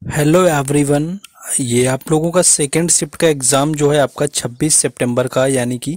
Hello everyone. ये आप लोगों का सेकेंड शिफ्ट का एग्ज़ाम जो है आपका 26 सितंबर का, यानी कि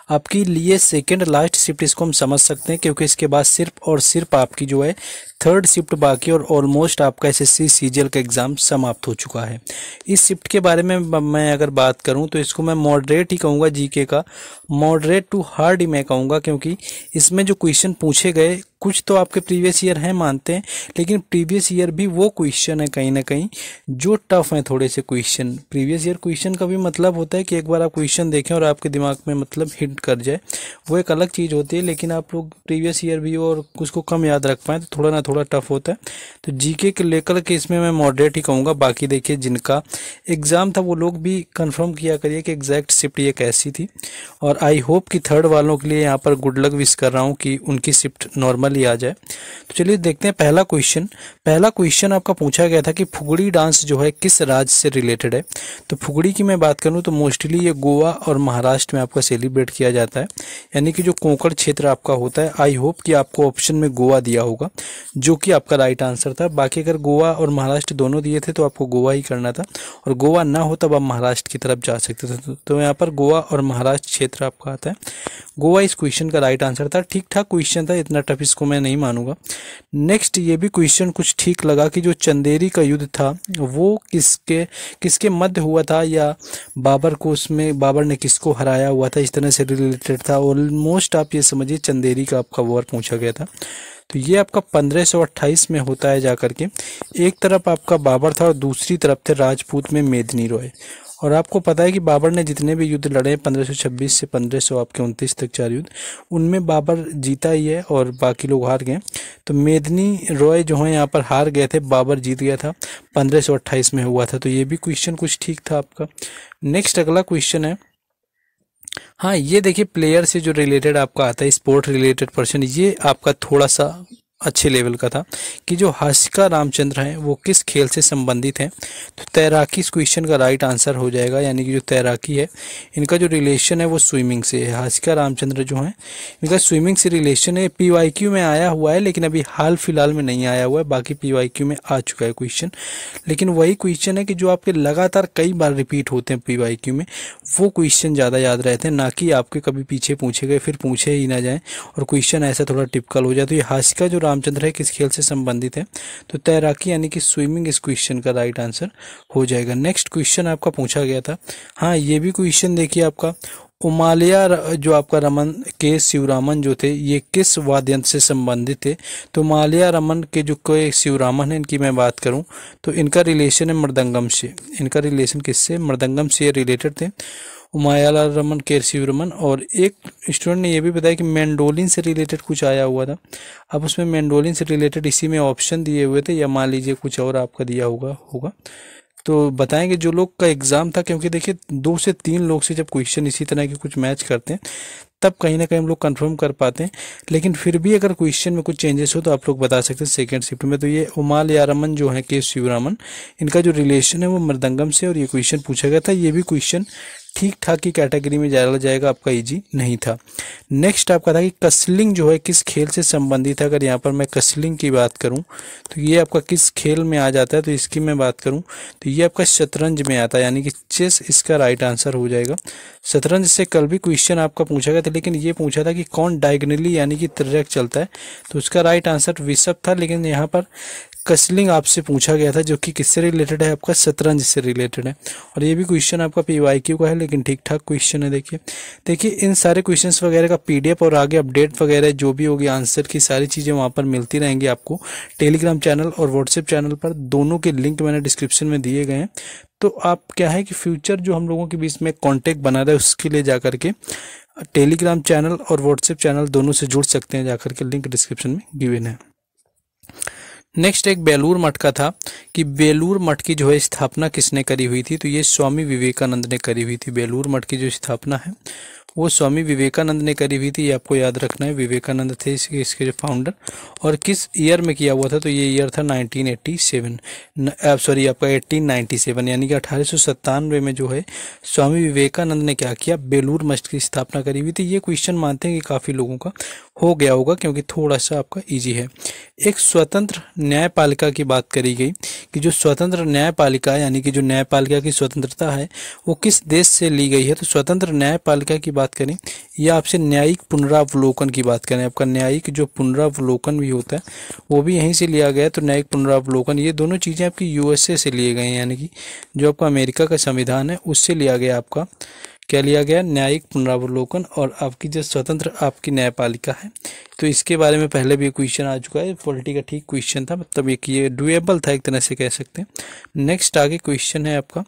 आपके लिए सेकेंड लास्ट शिफ्ट इसको हम समझ सकते हैं, क्योंकि इसके बाद सिर्फ और सिर्फ आपकी जो है थर्ड शिफ्ट बाकी और ऑलमोस्ट आपका एसएससी सीजीएल का एग्ज़ाम समाप्त हो चुका है। इस शिफ्ट के बारे में मैं अगर बात करूं तो इसको मैं मॉडरेट ही कहूँगा, जीके का मॉडरेट टू हार्ड ही मैं कहूँगा, क्योंकि इसमें जो क्वेश्चन पूछे गए कुछ तो आपके प्रीवियस ईयर हैं मानते हैं, लेकिन प्रीवियस ईयर भी वो क्वेश्चन है कहीं ना कहीं जो टफ है थोड़े से क्वेश्चन। प्रीवियस ईयर क्वेश्चन का भी मतलब होता है कि एक बार आप क्वेश्चन देखें और आपके दिमाग में मतलब हिट कर जाए, वो एक अलग चीज़ होती है। लेकिन आप लोग प्रीवियस ईयर भी और उसको कम याद रख पाएँ तो थोड़ा ना थोड़ा टफ होता है। तो जीके के लेकर के इसमें मैं मॉडरेट ही कहूँगा। बाकी देखिए जिनका एग्ज़ाम था वो लोग भी कंफर्म किया करिए कि एग्जैक्ट शिफ्ट ये कैसी थी, और आई होप कि थर्ड वालों के लिए यहाँ पर गुड लक विश कर रहा हूँ कि उनकी शिफ्ट नॉर्मली आ जाए। तो चलिए देखते हैं पहला क्वेश्चन। पहला क्वेश्चन आपका पूछा गया था कि फुगड़ी डांस जो है किस राज्य से रिलेटेड है। तो फुगड़ी की मैं बात करूँ तो मोस्टली ये गोवा और महाराष्ट्र में आपका सेलिब्रेट किया जाता है, यानी कि जो कोंकण क्षेत्र आपका होता है। आई होप कि आपको ऑप्शन में गोवा दिया होगा, जो कि आपका राइट आंसर था। बाकी अगर गोवा और महाराष्ट्र दोनों दिए थे तो आपको गोवा ही करना था, और गोवा ना हो तब आप महाराष्ट्र की तरफ जा सकते थे। तो यहाँ पर गोवा और महाराष्ट्र क्षेत्र आपका आता है। गोवा इस क्वेश्चन का राइट आंसर था। ठीक ठाक क्वेश्चन था, इतना टफ इसको मैं नहीं मानूंगा। नेक्स्ट ये भी क्वेश्चन कुछ ठीक लगा कि जो चंदेरी का युद्ध था वो किसके किसके मध्य हुआ था, या बाबर को उसमें बाबर ने किसको हराया हुआ था, इस तरह से रिलेटेड था। ऑलमोस्ट आप ये समझिए चंदेरी का आपका वॉर पूछा गया था। तो ये आपका 1528 में होता है जाकर के। एक तरफ आपका बाबर था और दूसरी तरफ थे राजपूत में मेदिनी रॉय। और आपको पता है कि बाबर ने जितने भी युद्ध लड़े 1526 से 1500 आपके 29 तक 4 युद्ध, उनमें बाबर जीता ही है और बाकी लोग हार गए। तो मेदिनी रॉय जो है यहाँ पर हार गए थे, बाबर जीत गया था, 1528 में हुआ था। तो ये भी क्वेश्चन कुछ ठीक था आपका। नेक्स्ट अगला क्वेश्चन है, हाँ ये देखिए प्लेयर से जो रिलेटेड आपका आता है, स्पोर्ट रिलेटेड पर्सन, ये आपका थोड़ा सा अच्छे लेवल का था कि जो हाशिका रामचंद्र हैं वो किस खेल से संबंधित हैं। तो तैराकी इस क्वेश्चन का राइट आंसर हो जाएगा, यानी कि जो तैराकी है इनका जो रिलेशन है वो स्विमिंग से है। हाशिका रामचंद्र जो हैं इनका स्विमिंग से रिलेशन है। पीवाईक्यू में आया हुआ है, लेकिन अभी हाल फिलहाल में नहीं आया हुआ है, बाकी पीवाईक्यू में आ चुका है क्वेश्चन। लेकिन वही क्वेश्चन है कि जो आपके लगातार कई बार रिपीट होते हैं पीवाईक्यू में, वो क्वेश्चन ज़्यादा याद रहते हैं, ना कि आपके कभी पीछे पूछे गए फिर पूछे ही ना जाए और क्वेश्चन ऐसा थोड़ा टिपिकल हो जाए। तो ये हाशिका जो रामचंद्र है किस खेल से संबंधित है, तो तैराकी यानी कि स्विमिंग इस क्वेश्चन का राइट आंसर हो जाएगा। नेक्स्ट क्वेश्चन आपका पूछा गया था, हाँ ये भी क्वेश्चन देखिए आपका, उमाल्या जो आपका रमन के शिवरामन जो थे ये किस वाद्य यंत्र से संबंधित थे। तो उमाल्या रमन के जो कोई शिवरामन है इनकी मैं बात करूं तो इनका रिलेशन है मृदंगम से। इनका रिलेशन किससे, मृदंगम से रिलेटेड थे उमायाला रमन केर शिवरमन। और एक स्टूडेंट ने यह भी बताया कि मैंडोलिन से रिलेटेड कुछ आया हुआ था। अब उसमें मैंडोलिन से रिलेटेड इसी में ऑप्शन दिए हुए थे, या मान लीजिए कुछ और आपका दिया होगा तो बताएंगे जो लोग का एग्जाम था, क्योंकि देखिए 2 से 3 लोग से जब क्वेश्चन इसी तरह के कुछ मैच करते हैं तब कहीं ना कहीं हम लोग कंफर्म कर पाते हैं। लेकिन फिर भी अगर क्वेश्चन में कुछ चेंजेस हो तो आप लोग बता सकते हैं सेकंड शिफ्ट में। तो ये उमाल यारमन जो है के शिवरामन, इनका जो रिलेशन है वो मृदंगम से, और ये क्वेश्चन पूछा गया था। ये भी क्वेश्चन ठीक ठाक की कैटेगरी में जाएगा, आपका इजी नहीं था। नेक्स्ट आपका था कि कसलिंग जो है किस खेल से संबंधित है। अगर यहाँ पर मैं कसलिंग की बात करूँ तो ये आपका किस खेल में आ जाता है, तो इसकी मैं बात करूँ तो ये आपका शतरंज में आता है, यानी कि चेस इसका राइट आंसर हो जाएगा। शतरंज से कल भी क्वेश्चन आपका पूछा गया था, लेकिन ये पूछा था कि कौन डायगनली यानी कि तिर्यक चलता है, तो उसका राइट आंसर विशप था। लेकिन यहाँ पर कसलिंग आपसे पूछा गया था, जो कि किससे रिलेटेड है, आपका शतरंज से रिलेटेड है। और ये भी क्वेश्चन आपका पीवाईक्यू का है, लेकिन ठीक ठाक क्वेश्चन है। देखिए इन सारे क्वेश्चंस वगैरह का पीडीएफ और आगे अपडेट वगैरह जो भी होगी आंसर की सारी चीज़ें वहाँ पर मिलती रहेंगी आपको टेलीग्राम चैनल और व्हाट्सएप चैनल पर। दोनों के लिंक मैंने डिस्क्रिप्शन में दिए गए हैं। तो आप क्या है कि फ्यूचर जो हम लोगों के बीच में कॉन्टेक्ट बना रहे हैं उसके लिए जाकर के टेलीग्राम चैनल और व्हाट्सएप चैनल दोनों से जुड़ सकते हैं, जाकर के लिंक डिस्क्रिप्शन में गिवन है। नेक्स्ट एक बेलूर मठ का था कि बेलूर मठ की जो है स्थापना किसने करी हुई थी। तो ये स्वामी विवेकानंद ने करी हुई थी। बेलूर मठ की जो स्थापना है वो स्वामी विवेकानंद ने करी हुई थी, ये आपको याद रखना है। विवेकानंद थे इसके जो फाउंडर। और किस ईयर में किया हुआ था, तो ये ईयर था 1987 सॉरी आपका 1897, यानी कि 1897 में जो है स्वामी विवेकानंद ने क्या किया, बेलूर मठ की स्थापना करी हुई थी। ये क्वेश्चन मानते हैं कि काफ़ी लोगों का हो गया होगा, क्योंकि थोड़ा सा आपका ईजी है। एक स्वतंत्र न्यायपालिका की बात करी गई कि जो स्वतंत्र न्यायपालिका है यानी कि जो न्यायपालिका की स्वतंत्रता है वो किस देश से ली गई है। तो स्वतंत्र न्यायपालिका की बात करें या आपसे न्यायिक पुनरावलोकन की बात करें, आपका न्यायिक जो पुनरावलोकन भी होता है वो भी यहीं से लिया गया है। तो न्यायिक पुनरावलोकन ये दोनों चीज़ें आपकी यूएसए से लिए गए हैं, यानी कि जो आपका अमेरिका का संविधान है उससे लिया गया आपका क्या लिया गया, न्यायिक पुनरावलोकन। और आपकी जो स्वतंत्र आपकी न्यायपालिका है तो इसके बारे में पहले भी क्वेश्चन आ चुका है, पॉलिटी का ठीक क्वेश्चन था, मतलब एक ये डुएबल था एक तरह से कह सकते हैं। नेक्स्ट आगे क्वेश्चन है आपका,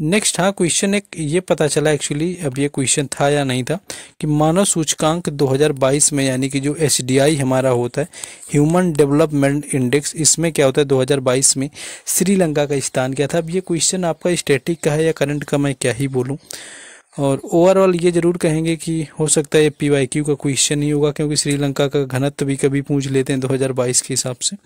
नेक्स्ट हाँ क्वेश्चन एक ये पता चला एक्चुअली, अब ये क्वेश्चन था या नहीं था, कि मानव सूचकांक 2022 में यानी कि जो एसडीआई हमारा होता है ह्यूमन डेवलपमेंट इंडेक्स, इसमें क्या होता है 2022 में श्रीलंका का स्थान क्या था। अब ये क्वेश्चन आपका स्टैटिक का है या करंट का, मैं क्या ही बोलूँ। और ओवरऑल ये जरूर कहेंगे कि हो सकता है ये पीवाईक्यू का क्वेश्चन ही होगा, क्योंकि श्रीलंका का घनत्व भी कभी पूछ लेते हैं 2022 के हिसाब से।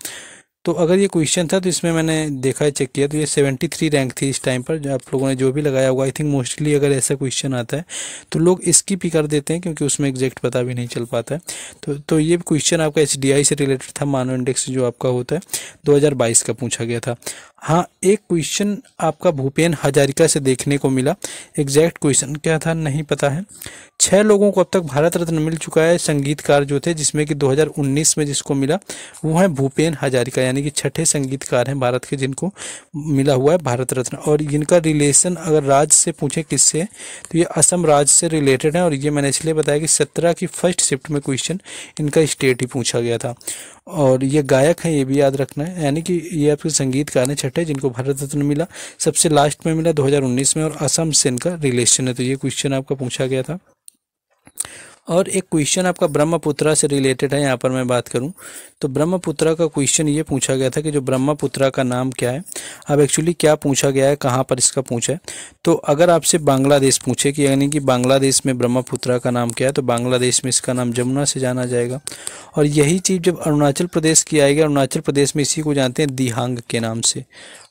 तो अगर ये क्वेश्चन था तो इसमें मैंने देखा है, चेक किया, तो ये 73 रैंक थी इस टाइम पर। जो आप लोगों ने जो भी लगाया होगा, आई थिंक मोस्टली अगर ऐसा क्वेश्चन आता है तो लोग स्किप ही कर देते हैं, क्योंकि उसमें एग्जैक्ट पता भी नहीं चल पाता है। तो ये क्वेश्चन आपका एसडीआई से रिलेटेड था, मानव इंडेक्स जो आपका होता है 2022 का पूछा गया था। हाँ एक क्वेश्चन आपका भूपेन हजारिका से देखने को मिला, एग्जैक्ट क्वेश्चन क्या था नहीं पता है। 6 लोगों को अब तक भारत रत्न मिल चुका है संगीतकार जो थे, जिसमें कि 2019 में जिसको मिला वो है भूपेन हजारिका, यानी कि 6ठे संगीतकार हैं भारत के जिनको मिला हुआ है भारत रत्न। और जिनका रिलेशन अगर राज्य से पूछे किससे, तो ये असम राज्य से रिलेटेड है। और ये मैंने इसलिए बताया कि 17 की फर्स्ट शिफ्ट में क्वेश्चन इनका स्टेट ही पूछा गया था। और ये गायक हैं, ये भी याद रखना है, यानी कि ये आपके संगीतकार हैं 6ठे जिनको भारत रत्न मिला, सबसे लास्ट में मिला 2019 में, और असम से इनका रिलेशन है। तो ये क्वेश्चन आपका पूछा गया था। और एक क्वेश्चन आपका ब्रह्मपुत्रा से रिलेटेड है, यहाँ पर मैं बात करूँ तो ब्रह्मपुत्रा का क्वेश्चन ये पूछा गया था कि जो ब्रह्मपुत्रा का नाम क्या है। अब एक्चुअली क्या पूछा गया है, कहाँ पर इसका पूछा है, तो अगर आपसे बांग्लादेश पूछे कि यानी कि बांग्लादेश में ब्रह्मपुत्रा का नाम क्या है, तो बांग्लादेश में इसका नाम जमुना से जाना जाएगा। और यही चीज़ जब अरुणाचल प्रदेश की आएगी, अरुणाचल प्रदेश में इसी को जानते हैं दिहांग के नाम से,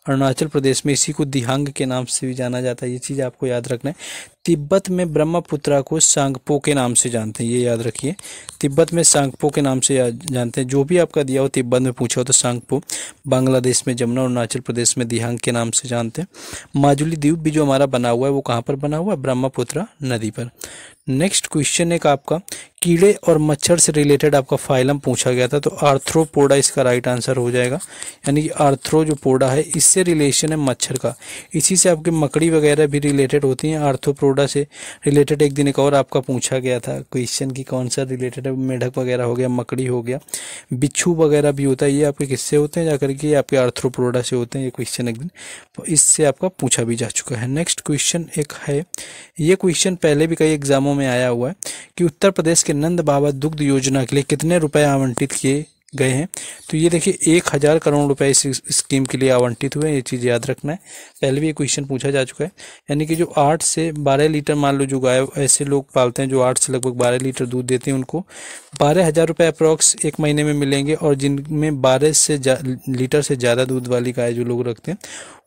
अरुणाचल प्रदेश में इसी को दिहांग के नाम से भी जाना जाता है, ये चीज़ आपको याद रखना है। तिब्बत में ब्रह्मपुत्रा को सांगपो के नाम से जानते हैं, ये याद रखिए, तिब्बत में सांगपो के नाम से जानते हैं। जो भी आपका दिया हो तिब्बत में पूछा हो तो सांगपो, बांग्लादेश में जमुना, अरुणाचल प्रदेश में दिहांग के नाम से जानते हैं। माजुली द्वीप भी जो हमारा बना हुआ है वो कहाँ पर बना हुआ है, ब्रह्मपुत्रा नदी पर। नेक्स्ट क्वेश्चन एक आपका कीड़े और मच्छर से रिलेटेड आपका फाइलम पूछा गया था, तो आर्थ्रोपोडा इसका राइट आंसर हो जाएगा, यानी कि आर्थ्रो जो पोडा है इससे रिलेशन है मच्छर का, इसी से आपके मकड़ी वगैरह भी रिलेटेड होती हैं। आर्थ्रोपोडा से रिलेटेड एक दिन एक और आपका पूछा गया था क्वेश्चन की कौन सा रिलेटेड है, मेढक वगैरह हो गया, मकड़ी हो गया, बिच्छू वगैरह भी होता है, ये आपके किससे होते हैं जाकर के, आपके आर्थ्रोपोडा से होते हैं। ये क्वेश्चन एक दिन इससे आपका पूछा भी जा चुका है। नेक्स्ट क्वेश्चन एक है, ये क्वेश्चन पहले भी कई एग्जामों में आया हुआ है कि उत्तर प्रदेश के नंद बाबा दुग्ध योजना के लिए कितने रुपए आवंटित किए गए हैं। तो ये देखिए 1000 करोड़ रुपए इस स्कीम के लिए आवंटित हुए, ये चीज़ याद रखना है, पहले भी ये क्वेश्चन पूछा जा चुका है। यानी कि जो 8 से 12 लीटर, मान लो जो गाय ऐसे लोग पालते हैं जो 8 से लगभग 12 लीटर दूध देते हैं, उनको 12,000 रुपये अप्रॉक्स एक महीने में मिलेंगे। और जिनमें 12 लीटर से ज़्यादा दूध वाली गाय जो लोग रखते हैं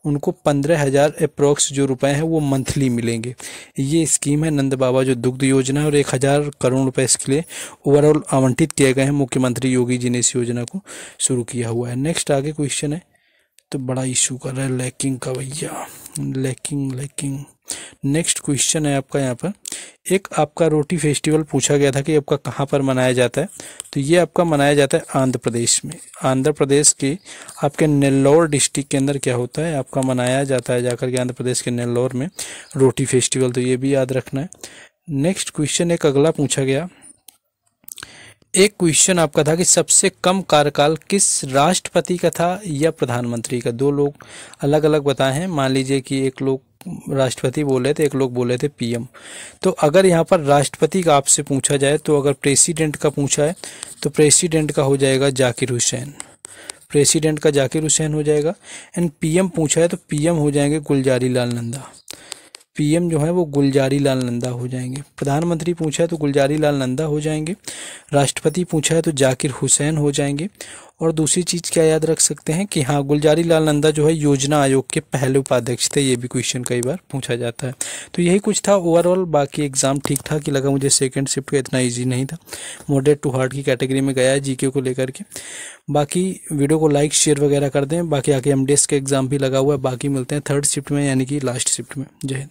उनको 15,000 अप्रॉक्स जो रुपए हैं वो मंथली मिलेंगे। ये स्कीम है नंद बाबा जो दुग्ध योजना है, और 1000 करोड़ रुपए इसके लिए ओवरऑल आवंटित किए गए हैं। मुख्यमंत्री योगी जी ने इस योजना को शुरू किया हुआ है। नेक्स्ट आगे क्वेश्चन है, तो बड़ा इशू कर रहा है लैकिंग का भैया, लैकिंग। नेक्स्ट क्वेश्चन है आपका, यहाँ पर एक आपका रोटी फेस्टिवल पूछा गया था कि आपका कहाँ पर मनाया जाता है। तो ये आपका मनाया जाता है आंध्र प्रदेश में, आंध्र प्रदेश के आपके नेल्लोर डिस्ट्रिक्ट के अंदर क्या होता है आपका मनाया जाता है जाकर के आंध्र प्रदेश के नेल्लोर में रोटी फेस्टिवल, तो ये भी याद रखना है। नेक्स्ट क्वेश्चन एक अगला पूछा गया, एक क्वेश्चन आपका था कि सबसे कम कार्यकाल किस राष्ट्रपति का था या प्रधानमंत्री का। दो लोग अलग अलग बताए हैं, मान लीजिए कि एक लोग राष्ट्रपति बोले थे, एक लोग बोले थे पीएम। तो अगर यहाँ पर राष्ट्रपति का आपसे पूछा जाए, तो अगर प्रेसिडेंट का पूछा है तो प्रेसिडेंट का हो जाएगा जाकिर हुसैन, प्रेसिडेंट का जाकिर हुसैन हो जाएगा। एंड पीएम पूछा है तो पीएम हो जाएंगे गुलजारी लाल नंदा, पीएम जो है वो गुलजारी लाल नंदा हो जाएंगे। प्रधानमंत्री पूछा है तो गुलजारी लाल नंदा हो जाएंगे। राष्ट्रपति पूछा है तो जाकिर हुसैन हो जाएंगे। और दूसरी चीज़ क्या याद रख सकते हैं कि हाँ, गुलजारी लाल नंदा जो है योजना आयोग के पहले उपाध्यक्ष थे। ये भी क्वेश्चन कई बार पूछा जाता है। तो यही कुछ था ओवरऑल। बाकी एग्जाम ठीक ठाक ही लगा मुझे, सेकंड शिफ्ट का इतना इजी नहीं था, मॉडरेट टू हार्ड की कैटेगरी में गया है जीके को लेकर के। बाकी वीडियो को लाइक शेयर वगैरह कर दें। बाकी आगे एमडीएस का एग्जाम भी लगा हुआ है। बाकी मिलते हैं थर्ड शिफ्ट में यानी कि लास्ट शिफ्ट में। जय हिंद।